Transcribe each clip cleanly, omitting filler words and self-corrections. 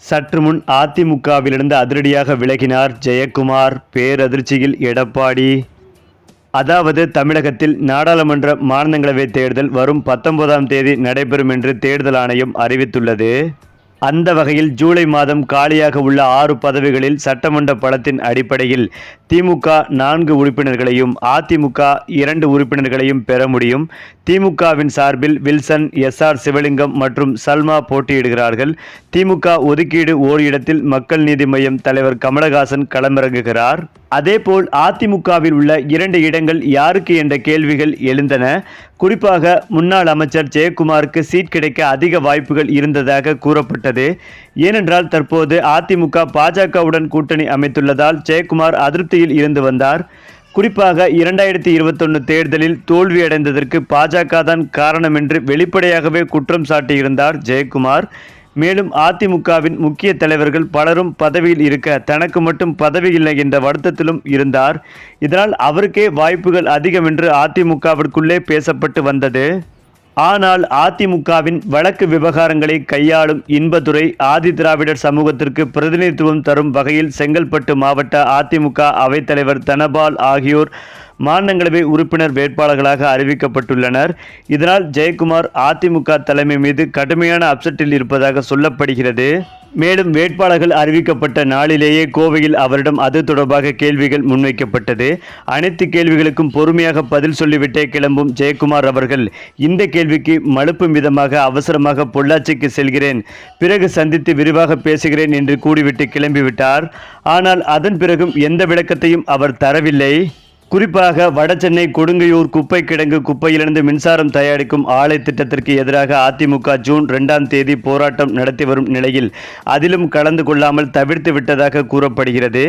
சற்று முன் அதிமுகவிலிருந்து அதிரடியாக விலகினார் ஜெயக்குமார். பேரதிர்ச்சியில் எடப்பாடி. அதாவது தமிழகத்தில் நாடாளுமன்ற மாநிலங்களவை தேர்தல் வரும் 19ஆம் தேதி நடைபெறும் என்று தேர்தல் ஆணையம் அறிவித்துள்ளது. அந்த வகையில் ஜூலை மாதம் காலியாக உள்ள 6 பதவிகளில் சட்டமன்ற பலத்தின் அடிப்படையில் திமுக 4 உறுப்பினர்களையும் அதிமுக 2 உறுப்பினர்களையும் பெற முடியும். திமுகவின் சார்பில் வில்சன், எஸ்ஆர் சிவலிங்கம் மற்றும் சல்மா போட்டியிடுகிறார்கள். திமுக ஒதுக்கீடு ஓர் இடத்தில் மக்கள் நீதி மய்யம் தலைவர் கமலஹாசன் களமிறங்குகிறார். அதேபோல் அதிமுகவில் உள்ள 2 இடங்கள் யாருக்கு என்ற கேள்விகள் எழுந்தன. குறிப்பாக முன்னாள் அமைச்சர் ஜெயக்குமாருக்கு சீட் கிடைக்க அதிக வாய்ப்புகள் இருந்ததாக கூறப்பட்டது. ஏனென்றால் தற்போது அதிமுக பாஜகவுடன் கூட்டணி அமைத்துள்ளதால் ஜெயக்குமார் அதிருப்தியில் இருந்து வந்தார். குறிப்பாக 2021 தேர்தலில் தோல்வியடைந்ததற்கு பாஜக தான் காரணம் என்று வெளிப்படையாகவே குற்றம் சாட்டியிருந்தார் ஜெயக்குமார். மேலும் அதிமுகவின் முக்கிய தலைவர்கள் பலரும் பதவியில் இருக்க தனக்கு மட்டும் பதவி இல்லை என்ற வருத்தத்திலும் இருந்தார். இதனால் அவருக்கே வாய்ப்புகள் அதிகம் என்று அதிமுகவிற்குள்ளே பேசப்பட்டு வந்தது. ஆனால் அதிமுகவின் வழக்கு விவகாரங்களை கையாளும் இன்பதுரை ஆதிதிராவிடர் சமூகத்திற்கு பிரதிநிதித்துவம் தரும் வகையில் செங்கல்பட்டு மாவட்ட அதிமுக அவைத்தலைவர் தனபால் ஆகியோர் மாநிலங்களவை உறுப்பினர் வேட்பாளர்களாக அறிவிக்கப்பட்டுள்ளனர். இதனால் ஜெயக்குமார் அதிமுக தலைமை மீது கடுமையான அப்செட்டில் இருப்பதாக சொல்லப்படுகிறது. மேலும் வேட்பாளர்கள் அறிவிக்கப்பட்ட நாளிலேயே கோவையில் அவரிடம் அது தொடர்பாக கேள்விகள் முன்வைக்கப்பட்டது. அனைத்து கேள்விகளுக்கும் பொறுமையாக பதில் சொல்லிவிட்டே கிளம்பும் ஜெயக்குமார் அவர்கள் இந்த கேள்விக்கு மழுப்பும் விதமாக அவசரமாக பொள்ளாச்சிக்கு செல்கிறேன், பிறகு சந்தித்து விரிவாக பேசுகிறேன் என்று கூறிவிட்டு கிளம்பிவிட்டார். ஆனால் அதன் பிறகும் எந்த விளக்கத்தையும் அவர் தரவில்லை. குறிப்பாக வடசென்னை கொடுங்கையூர் குப்பை கிடங்கு குப்பையிலிருந்து மின்சாரம் தயாரிக்கும் ஆலை திட்டத்திற்கு எதிராக அதிமுக ஜூன் 2ஆம் தேதி போராட்டம் நடத்தி வரும் நிலையில் அதிலும் கலந்து கொள்ளாமல் தவிர்த்து விட்டதாக கூறப்படுகிறது.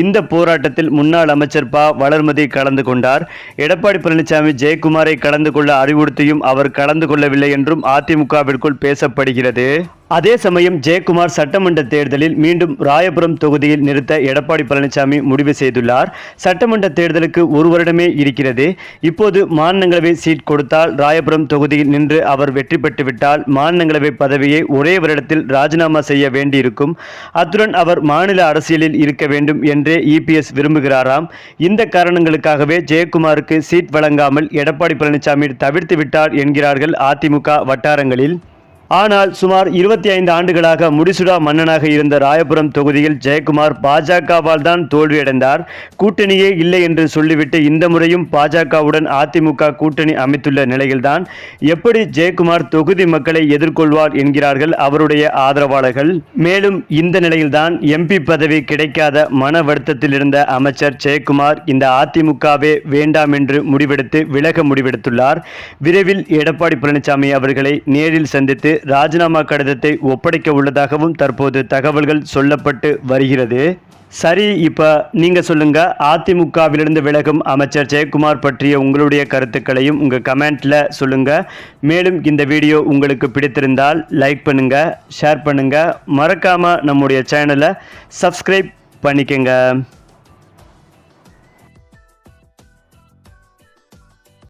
இந்த போராட்டத்தில் முன்னாள் அமைச்சர் ப. வளர்மதி கலந்து கொண்டார். எடப்பாடி பழனிசாமி ஜெயக்குமாரை கலந்து கொள்ள அறிவுறுத்தியும் அவர் கலந்து கொள்ளவில்லை என்றும் அதிமுகவிற்குள் பேசப்படுகிறது. அதே சமயம் ஜெயக்குமார் சட்டமன்ற தேர்தலில் மீண்டும் ராயபுரம் தொகுதியில் நிறுத்த எடப்பாடி பழனிசாமி முடிவு செய்துள்ளார். சட்டமன்ற தேர்தலுக்கு 1 வருடமே இருக்கிறது. இப்போது மாநிலங்களவை சீட் கொடுத்தால் ராயபுரம் தொகுதியில் நின்று அவர் வெற்றி பெற்றுவிட்டால் மாநிலங்களவை பதவியை ஒரே வருடத்தில் ராஜினாமா செய்ய வேண்டியிருக்கும். அத்துடன் அவர் மாநில அரசியலில் இருக்க வேண்டும் என்றே இபிஎஸ் விரும்புகிறாராம். இந்த காரணங்களுக்காகவே ஜெயக்குமாருக்கு சீட் வழங்காமல் எடப்பாடி பழனிசாமி தவிர்த்து விட்டார் என்கிறார்கள் அதிமுக வட்டாரங்களில். ஆனால் சுமார் 25 ஆண்டுகளாக முடிசுடா மன்னனாக இருந்த ராயபுரம் தொகுதியில் ஜெயக்குமார் பாஜகவால் தான் தோல்வியடைந்தார். கூட்டணியே இல்லை என்று சொல்லிவிட்டு இந்த முறையும் பாஜகவுடன் அதிமுக கூட்டணி அமைத்துள்ள நிலையில்தான் எப்படி ஜெயக்குமார் தொகுதி மக்களை எதிர்கொள்வார் என்கிறார்கள் அவருடைய ஆதரவாளர்கள். மேலும் இந்த நிலையில்தான் எம்பி பதவி கிடைக்காத மன வருத்தத்தில் இருந்த அமைச்சர் ஜெயக்குமார் இந்த அதிமுகவே வேண்டாம் என்று விலக முடிவெடுத்துள்ளார். விரைவில் எடப்பாடி பழனிசாமி அவர்களை நேரில் சந்தித்து ராஜினாமா கடிதத்தை ஒப்படைக்க உள்ளதாகவும் தற்போது தகவல்கள் சொல்லப்பட்டு வருகிறது. சரி, இப்ப நீங்க சொல்லுங்க, அதிமுகவிலிருந்து விலகும் அமைச்சர் ஜெயக்குமார் பற்றிய உங்களுடைய கருத்துக்களையும் உங்க கமெண்ட்ல சொல்லுங்க. மேலும் இந்த வீடியோ உங்களுக்கு பிடித்திருந்தால் லைக் பண்ணுங்க, ஷேர் பண்ணுங்க, மறக்காம நம்முடைய சேனலை சப்ஸ்கிரைப் பண்ணிக்கங்க.